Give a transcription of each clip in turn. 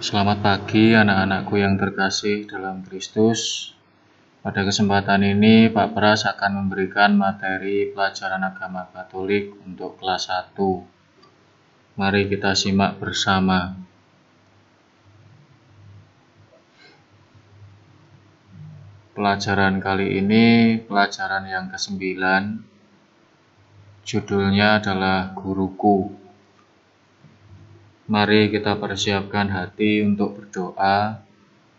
Selamat pagi anak-anakku yang terkasih dalam Kristus. Pada kesempatan ini Pak Pras akan memberikan materi pelajaran agama Katolik untuk kelas 1. Mari kita simak bersama. Pelajaran kali ini pelajaran yang ke-9. Judulnya adalah Guruku. Mari kita persiapkan hati untuk berdoa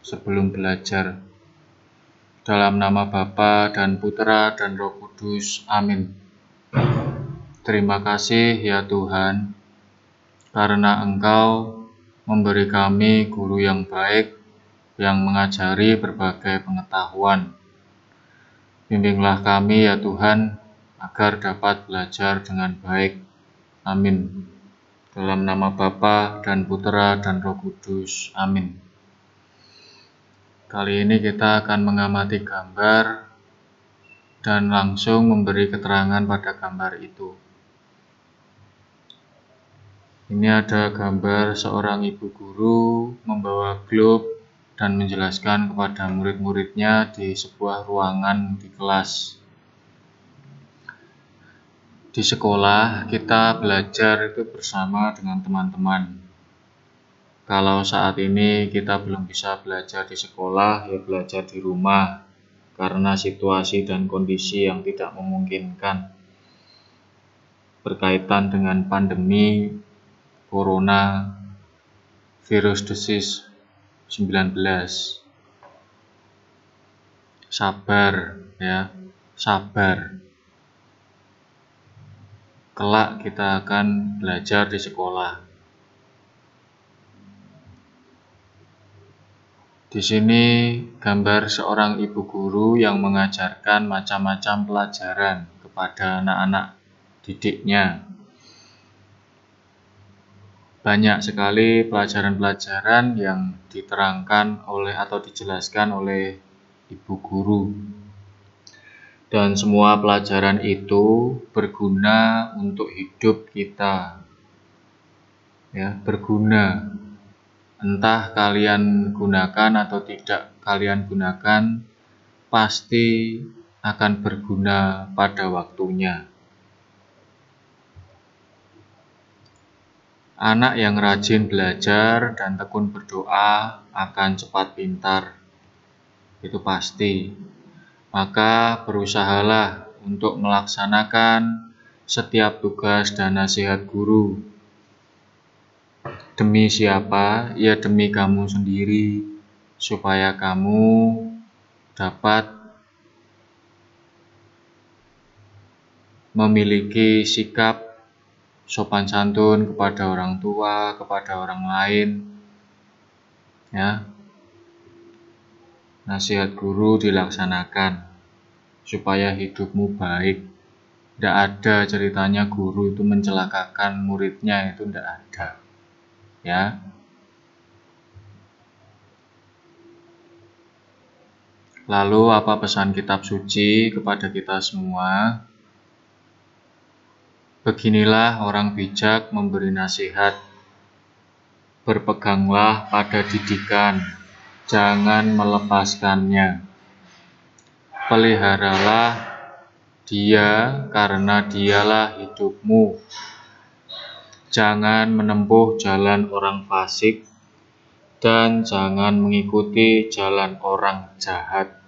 sebelum belajar. Dalam nama Bapa dan Putra dan Roh Kudus. Amin. Terima kasih ya Tuhan, karena Engkau memberi kami guru yang baik, yang mengajari berbagai pengetahuan. Bimbinglah kami ya Tuhan, agar dapat belajar dengan baik. Amin. Dalam nama Bapa dan Putra dan Roh Kudus. Amin. Kali ini kita akan mengamati gambar dan langsung memberi keterangan pada gambar itu. Ini ada gambar seorang ibu guru membawa globe dan menjelaskan kepada murid-muridnya di sebuah ruangan di kelas. Di sekolah kita belajar itu bersama dengan teman-teman. Kalau saat ini kita belum bisa belajar di sekolah, ya belajar di rumah karena situasi dan kondisi yang tidak memungkinkan berkaitan dengan pandemi Corona virus disease 19. Sabar ya, sabar. Kelak kita akan belajar di sekolah. Di sini gambar seorang ibu guru yang mengajarkan macam-macam pelajaran kepada anak-anak didiknya. Banyak sekali pelajaran-pelajaran yang diterangkan oleh atau dijelaskan oleh ibu guru. Dan semua pelajaran itu berguna untuk hidup kita. Ya, berguna. Entah kalian gunakan atau tidak kalian gunakan, pasti akan berguna pada waktunya. Anak yang rajin belajar dan tekun berdoa akan cepat pintar. Itu pasti. Maka berusahalah untuk melaksanakan setiap tugas dan nasihat guru. Demi siapa? Ya demi kamu sendiri, supaya kamu dapat memiliki sikap sopan santun kepada orang tua, kepada orang lain. Ya. Nasihat guru dilaksanakan supaya hidupmu baik. Tidak ada ceritanya guru itu mencelakakan muridnya, itu tidak ada. Ya. Lalu apa pesan kitab suci kepada kita semua? Beginilah orang bijak memberi nasihat. Berpeganglah pada didikan, jangan melepaskannya. Peliharalah dia karena dialah hidupmu. Jangan menempuh jalan orang fasik dan jangan mengikuti jalan orang jahat.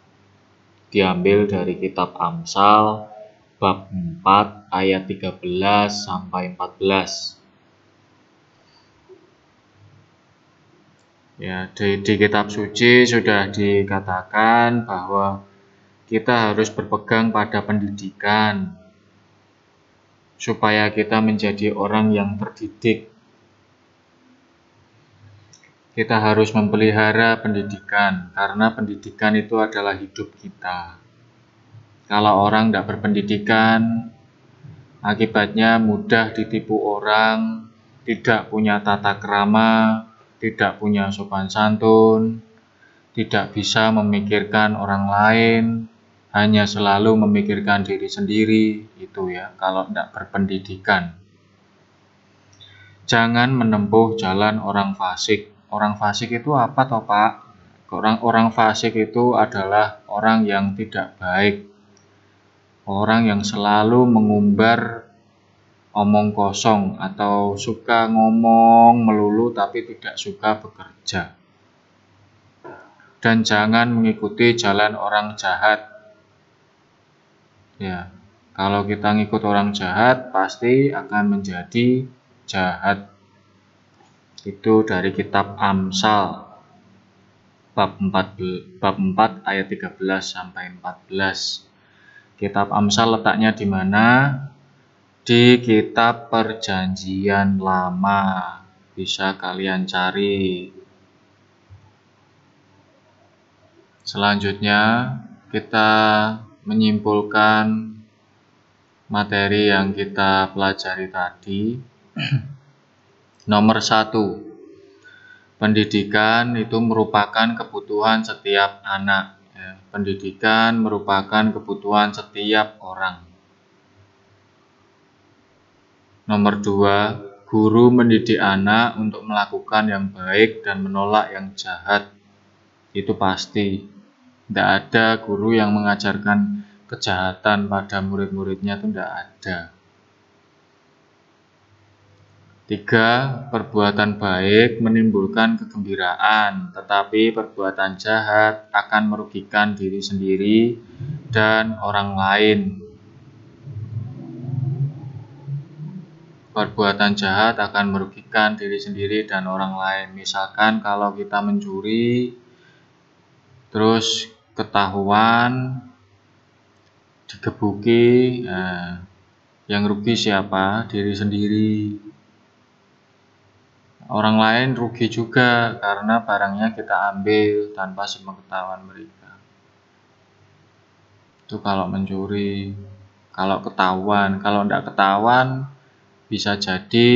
Diambil dari kitab Amsal bab 4 ayat 13 sampai 14. Ya, di kitab suci sudah dikatakan bahwa kita harus berpegang pada pendidikan supaya kita menjadi orang yang terdidik. Kita harus memelihara pendidikan karena pendidikan itu adalah hidup kita. Kalau orang tidak berpendidikan, akibatnya mudah ditipu orang, tidak punya tata krama, tidak punya sopan santun, tidak bisa memikirkan orang lain, hanya selalu memikirkan diri sendiri, itu ya, kalau tidak berpendidikan. Jangan menempuh jalan orang fasik. orang fasik itu apa toh Pak? Orang fasik itu adalah orang yang tidak baik, orang yang selalu mengumbar omong kosong atau suka ngomong melulu tapi tidak suka bekerja. Dan jangan mengikuti jalan orang jahat. Ya, kalau kita ngikut orang jahat pasti akan menjadi jahat. Itu dari kitab Amsal bab 4 ayat 13 sampai 14. Kitab Amsal letaknya di mana? Di kitab Perjanjian Lama. Bisa kalian cari. Selanjutnya kita menyimpulkan materi yang kita pelajari tadi. Nomor 1, pendidikan itu merupakan kebutuhan setiap anak. Pendidikan merupakan kebutuhan setiap orang. Nomor 2, guru mendidik anak untuk melakukan yang baik dan menolak yang jahat. Itu pasti. Tidak ada guru yang mengajarkan kejahatan pada murid-muridnya, itu tidak ada. 3, perbuatan baik menimbulkan kegembiraan, tetapi perbuatan jahat akan merugikan diri sendiri dan orang lain. Perbuatan jahat akan merugikan diri sendiri dan orang lain. Misalkan kalau kita mencuri, terus ketahuan, digebuki, yang rugi siapa? Diri sendiri. Orang lain rugi juga karena barangnya kita ambil tanpa sepengetahuan mereka. Itu kalau mencuri. Kalau ketahuan, kalau tidak ketahuan bisa jadi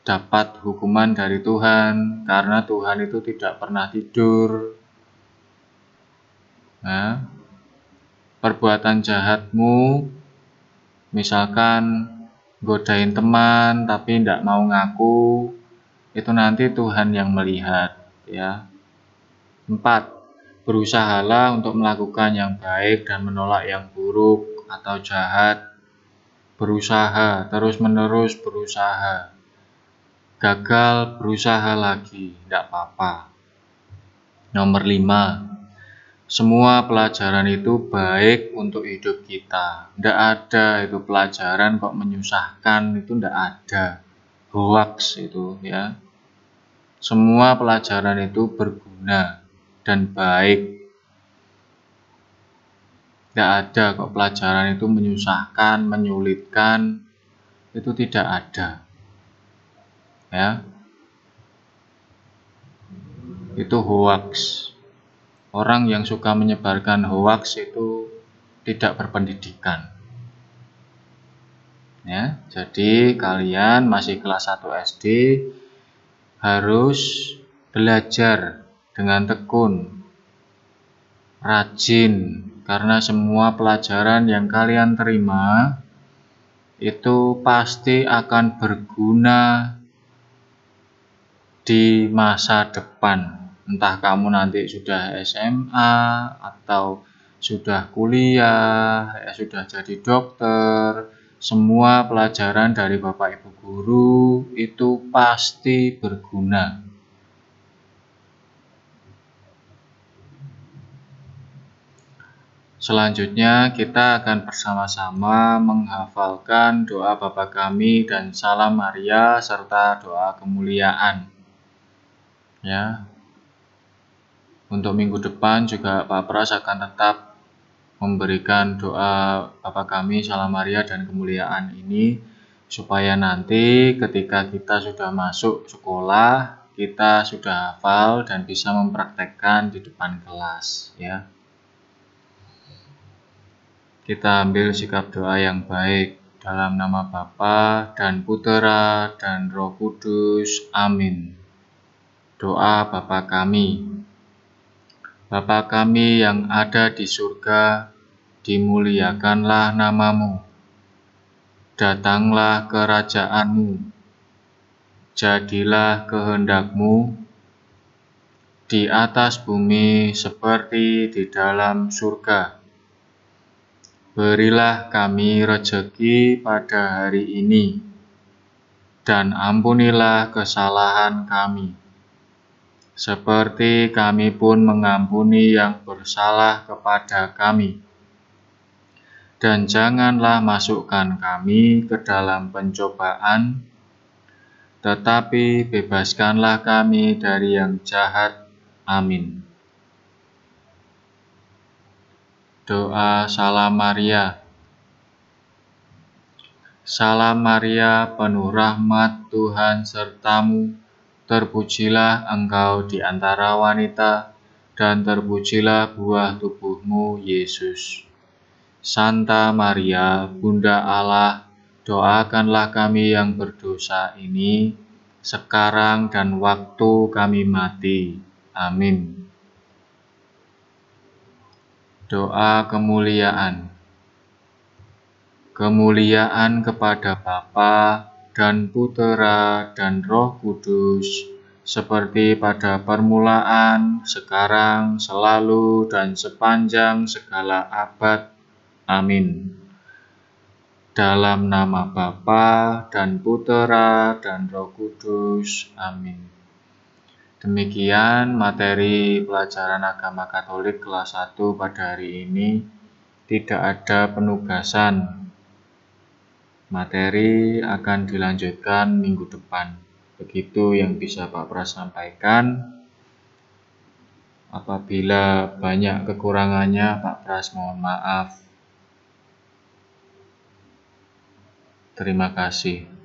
dapat hukuman dari Tuhan, karena Tuhan itu tidak pernah tidur. Nah, perbuatan jahatmu, misalkan godain teman tapi tidak mau ngaku, itu nanti Tuhan yang melihat, ya. 4, berusahalah untuk melakukan yang baik dan menolak yang buruk atau jahat. Berusaha, terus-menerus berusaha. Gagal, berusaha lagi, tidak apa-apa. Nomor 5, semua pelajaran itu baik untuk hidup kita. Tidak ada itu pelajaran kok menyusahkan, itu tidak ada. Hoax itu, ya. Semua pelajaran itu berguna dan baik. Tidak ada kok pelajaran itu menyusahkan, menyulitkan, itu tidak ada. Ya. Itu hoax. Orang yang suka menyebarkan hoax itu tidak berpendidikan. Ya, jadi kalian masih kelas 1 SD harus belajar dengan tekun, rajin, karena semua pelajaran yang kalian terima itu pasti akan berguna di masa depan. Entah kamu nanti sudah SMA atau sudah kuliah, ya sudah jadi dokter, semua pelajaran dari Bapak Ibu guru itu pasti berguna. Selanjutnya kita akan bersama-sama menghafalkan doa Bapa Kami dan Salam Maria serta doa kemuliaan. Ya. Untuk minggu depan juga Pak Pras akan tetap memberikan doa Bapa Kami, Salam Maria, dan kemuliaan ini supaya nanti ketika kita sudah masuk sekolah, kita sudah hafal dan bisa mempraktekkan di depan kelas, ya. Kita ambil sikap doa yang baik dalam nama Bapa dan Putera dan Roh Kudus. Amin. Doa Bapa Kami. Bapa kami yang ada di surga, dimuliakanlah namamu. Datanglah kerajaan-Mu. Jadilah kehendak-Mu di atas bumi seperti di dalam surga. Berilah kami rejeki pada hari ini, dan ampunilah kesalahan kami, seperti kami pun mengampuni yang bersalah kepada kami. Dan janganlah masukkan kami ke dalam pencobaan, tetapi bebaskanlah kami dari yang jahat. Amin. Doa Salam Maria. Salam Maria, penuh rahmat, Tuhan sertamu. Terpujilah engkau di antara wanita, dan terpujilah buah tubuhmu, Yesus. Santa Maria, Bunda Allah, doakanlah kami yang berdosa ini, sekarang dan waktu kami mati. Amin. Doa kemuliaan. Kemuliaan kepada Bapa dan Putera dan Roh Kudus, seperti pada permulaan, sekarang, selalu, dan sepanjang segala abad. Amin. Dalam nama Bapa dan Putera dan Roh Kudus. Amin. Demikian materi pelajaran agama Katolik kelas 1 pada hari ini. Tidak ada penugasan. Materi akan dilanjutkan minggu depan. Begitu yang bisa Pak Pras sampaikan. Apabila banyak kekurangannya, Pak Pras mohon maaf. Terima kasih.